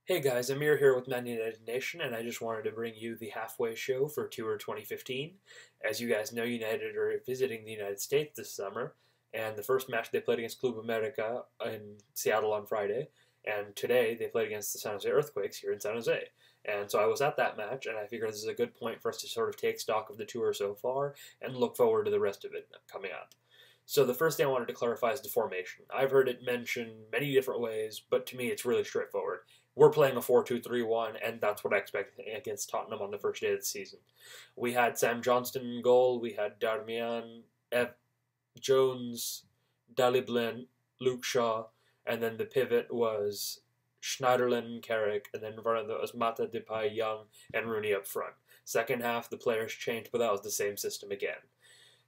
Hey guys, Amir here with Man United Nation, and I just wanted to bring you the halfway show for Tour 2015. As you guys know, United are visiting the United States this summer, and the first match they played against Club America in Seattle on Friday, and today they played against the San Jose Earthquakes here in San Jose. And so I was at that match, and I figured this is a good point for us to sort of take stock of the tour so far and look forward to the rest of it coming up. So the first thing I wanted to clarify is the formation. I've heard it mentioned many different ways, but to me it's really straightforward. We're playing a 4-2-3-1, and that's what I expect against Tottenham on the first day of the season. We had Sam Johnston in goal, we had Darmian, Jones, Daley Blind, Luke Shaw, and then the pivot was Schneiderlin, Carrick, and then in front of it was Mata, Depay, Young, and Rooney up front. Second half, the players changed, but that was the same system again.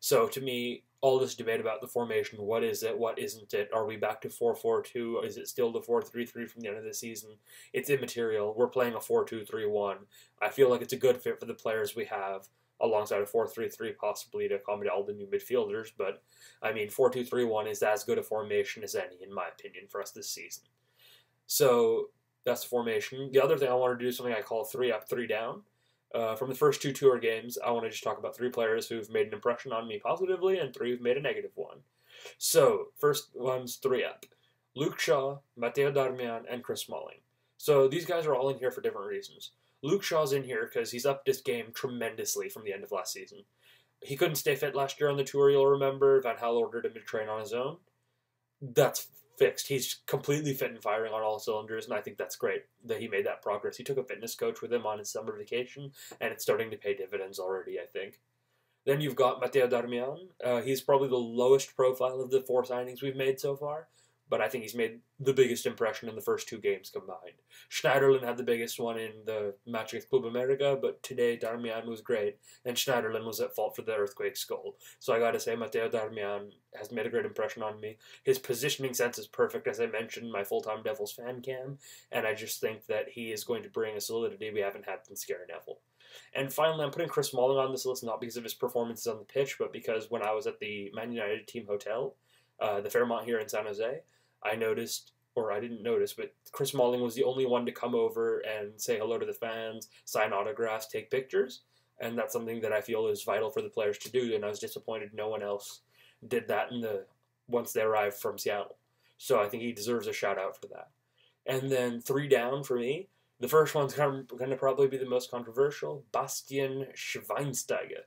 So to me, all this debate about the formation, what is it, what isn't it, are we back to 4-4-2, is it still the 4-3-3 from the end of the season? It's immaterial. We're playing a 4-2-3-1. I feel like it's a good fit for the players we have, alongside a 4-3-3 possibly to accommodate all the new midfielders, but I mean 4-2-3-1 is as good a formation as any, in my opinion, for us this season. So that's the formation. The other thing I want to do is something I call 3 up, 3 down. From the first two tour games, I want to just talk about 3 players who've made an impression on me positively and 3 who've made a negative one. So, first one's 3 up. Luke Shaw, Matteo Darmian, and Chris Smalling. So these guys are all in here for different reasons. Luke Shaw's in here because he's upped his game tremendously from the end of last season. He couldn't stay fit last year on the tour, you'll remember. Van Gaal ordered him to train on his own. That's fixed. He's completely fit and firing on all cylinders, and I think that's great that he made that progress. He took a fitness coach with him on his summer vacation, and it's starting to pay dividends already, I think. Then you've got Matteo Darmian. He's probably the lowest profile of the 4 signings we've made so far, but I think he's made the biggest impression in the first 2 games combined. Schneiderlin had the biggest one in the match against Club America, but today Darmian was great, and Schneiderlin was at fault for the Earthquakes goal. So I gotta say, Matteo Darmian has made a great impression on me. His positioning sense is perfect, as I mentioned in my full-time Devils fan cam, and I just think that he is going to bring a solidity we haven't had since Gary Neville. And finally, I'm putting Chris Smalling on this list not because of his performances on the pitch, but because when I was at the Man United team hotel, the Fairmont here in San Jose, I noticed, or I didn't notice, but Chris Smalling was the only one to come over and say hello to the fans, sign autographs, take pictures, and that's something that I feel is vital for the players to do, and I was disappointed no one else did that once they arrived from Seattle. So I think he deserves a shout-out for that. And then 3 down for me. The first one's going to probably be the most controversial, Bastian Schweinsteiger.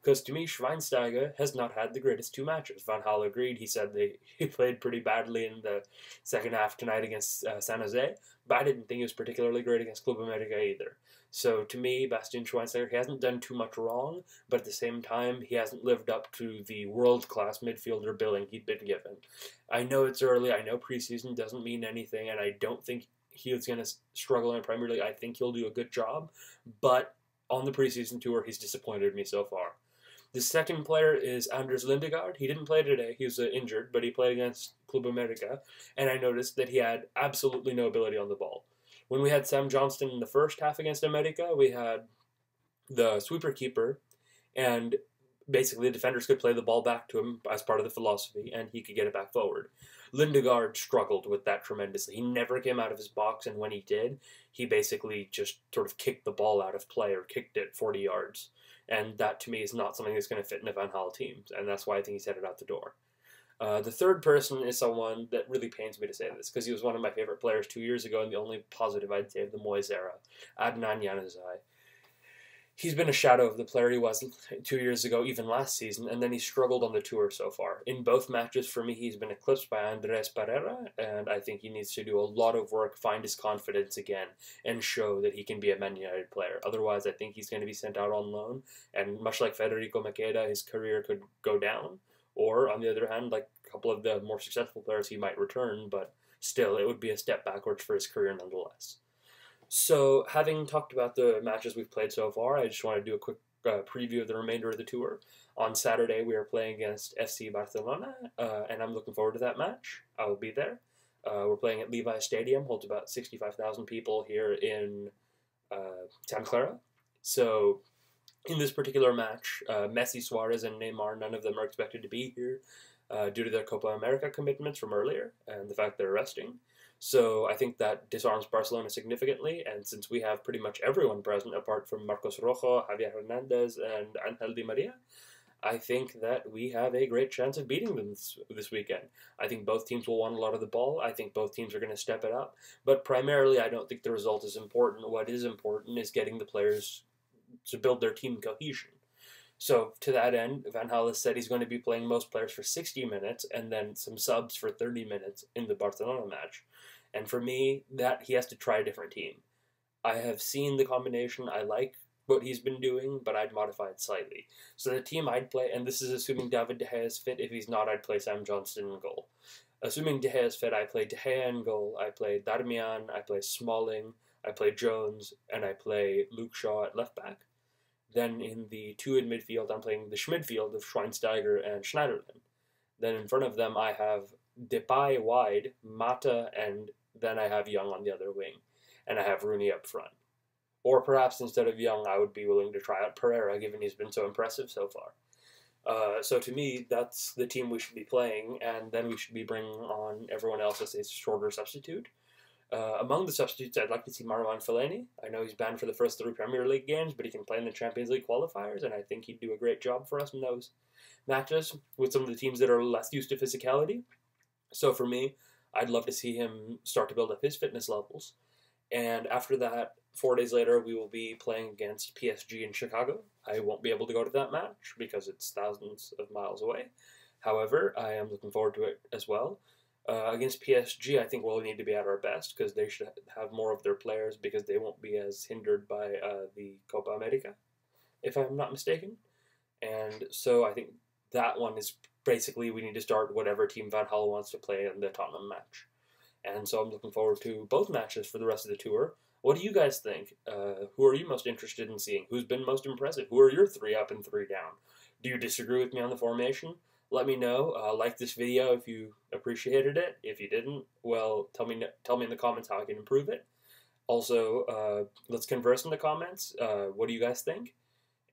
Because to me, Schweinsteiger has not had the greatest 2 matches. Van Gaal agreed. He said he played pretty badly in the second half tonight against San Jose, but I didn't think he was particularly great against Club America either. So to me, Bastian Schweinsteiger, he hasn't done too much wrong, but at the same time, he hasn't lived up to the world-class midfielder billing he'd been given. I know it's early. I know preseason doesn't mean anything, and I don't think he's going to struggle in the Premier League. I think he'll do a good job, but on the preseason tour, he's disappointed me so far. The second player is Anders Lindegaard. He didn't play today. He was injured, but he played against Club America, and I noticed that he had absolutely no ability on the ball. When we had Sam Johnston in the first half against America, we had the sweeper keeper, and basically the defenders could play the ball back to him as part of the philosophy, and he could get it back forward. Lindegaard struggled with that tremendously. He never came out of his box, and when he did, he basically just sort of kicked the ball out of play or kicked it 40 yards. And that, to me, is not something that's going to fit in a Van Gaal team, and that's why I think he's headed out the door. The third person is someone that really pains me to say this, because he was one of my favorite players 2 years ago, and the only positive I'd say of the Moyes era, Adnan Januzaj. He's been a shadow of the player he was 2 years ago, even last season, and then he struggled on the tour so far. In both matches, for me, he's been eclipsed by Andres Pereira, and I think he needs to do a lot of work, find his confidence again, and show that he can be a Man United player. Otherwise, I think he's going to be sent out on loan, and much like Federico Maqueda, his career could go down. Or, on the other hand, like a couple of the more successful players, he might return, but still, it would be a step backwards for his career nonetheless. So, having talked about the matches we've played so far, I just want to do a quick preview of the remainder of the tour. On Saturday, we are playing against FC Barcelona, and I'm looking forward to that match. I will be there. We're playing at Levi Stadium, holds about 65,000 people here in Santa Clara. So, in this particular match, Messi, Suarez, and Neymar, none of them are expected to be here due to their Copa America commitments from earlier and the fact they're resting. So I think that disarms Barcelona significantly, and since we have pretty much everyone present apart from Marcos Rojo, Javier Hernandez, and Angel Di Maria, I think that we have a great chance of beating them this weekend. I think both teams will want a lot of the ball. I think both teams are going to step it up. But primarily, I don't think the result is important. What is important is getting the players to build their team cohesion. So to that end, Van Gaal has said he's going to be playing most players for 60 minutes and then some subs for 30 minutes in the Barcelona match. And for me, that he has to try a different team. I have seen the combination. I like what he's been doing, but I'd modify it slightly. So the team I'd play, and this is assuming David De Gea is fit. If he's not, I'd play Sam Johnston in goal. Assuming De Gea is fit, I play De Gea in goal. I play Darmian. I play Smalling. I play Jones, and I play Luke Shaw at left back. Then in the two in midfield, I'm playing the Schmidfield of Schweinsteiger and Schneiderlin. Then in front of them, I have Depay wide, Mata, and then I have Young on the other wing. And I have Rooney up front. Or perhaps instead of Young, I would be willing to try out Pereira, given he's been so impressive so far. So to me, that's the team we should be playing, and then we should be bringing on everyone else as a shorter substitute. Among the substitutes, I'd like to see Marwan Fellaini. I know he's banned for the first 3 Premier League games, but he can play in the Champions League qualifiers, and I think he'd do a great job for us in those matches with some of the teams that are less used to physicality. So for me, I'd love to see him start to build up his fitness levels. And after that, 4 days later, we will be playing against PSG in Chicago. I won't be able to go to that match because it's thousands of miles away. However, I am looking forward to it as well. Against PSG, I think we'll need to be at our best because they should have more of their players because they won't be as hindered by the Copa America, if I'm not mistaken. And so I think that one is basically we need to start whatever team Van Gaal wants to play in the Tottenham match. And so I'm looking forward to both matches for the rest of the tour. What do you guys think? Who are you most interested in seeing? Who's been most impressive? Who are your 3 up and 3 down? Do you disagree with me on the formation? Let me know. Like this video if you appreciated it. If you didn't, well, tell me in the comments how I can improve it. Also, let's converse in the comments. What do you guys think?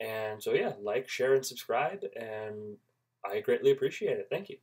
And so yeah, like, share, and subscribe, and I greatly appreciate it. Thank you.